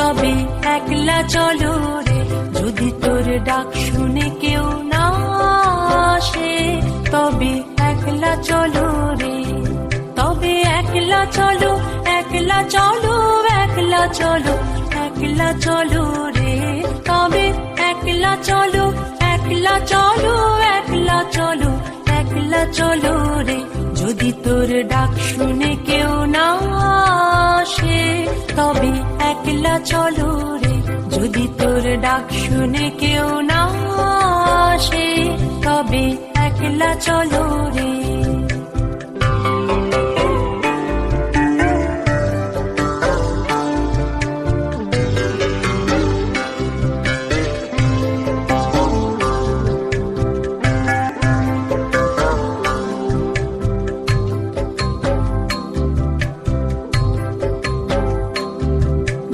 তবে একলা চলো রে। যদি তোর ডাক শুনে কেউ না আসে, তবে একলা চলো রে। তবে একলা চলো, একলা চলো, একলা চলো, একলা চলো রে। তবে একলা চলো, একলা চলো, একলা চলো, একলা চলো রে। যদি তোর ডাক শুনে কেউ না আসে, তবে একলা চলো রে। যদি তোর ডাক শুনে কেউ না আসে, তবে একলা চলো রে।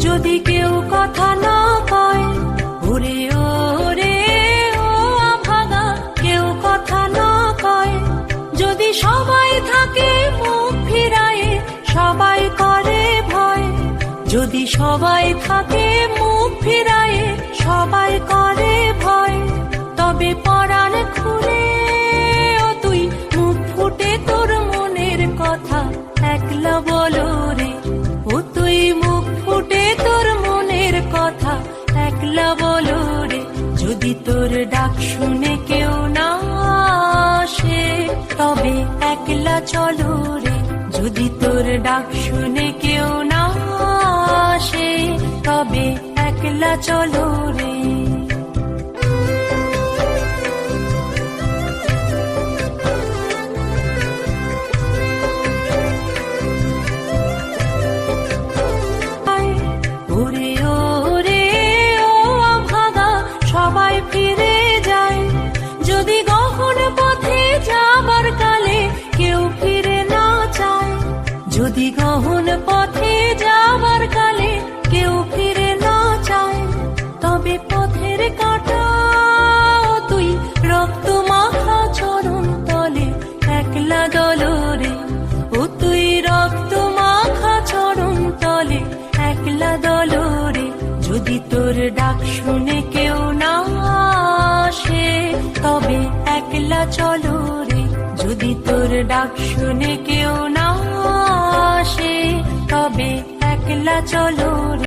যদি কেউ কথা না কয়, ওরে ওরে ও আভাগা, কেউ কথা না কয়। যদি সবাই থাকে মুখ ফিরায়ে, সবাই করে ভয়। যদি সবাই থাকে মুখ ফিরায়ে, সবাই করে ভয়। তবে পরাণ খুলে ও তুই মুখ ফুটে তোর মনের কথা একলা বলো রে। ও তুই মুখ ফুটে তোর মনের কথা একলা বলো রে। যদি তোর ডাক শুনে কেউ না আসে, তবে একলা চলো রে। যদি তোর ডাক শুনে কেউ না আসে, তবে একলা চলো রে। ওরে ওরে ও আভাগা, সবাই ফিরে যায়। যদি গহন পথে যাবার কালে কেউ ফিরে না চায়, যদি গহন পথে যাবার কালে কেউ ফিরে না চায়, তবে পথের কাঁটা তুই রক্ত মাখা চরণ তলে একলা দলরে। ও তুই রক্ত মাখা চরণ তলে একলা দলরে। যদি তোর ডাক শুনে কেউ না আসে, তবে একলা চলো রে। যদি তোর ডাক শুনে কেউ না আসে, তবে একলা চলো রে।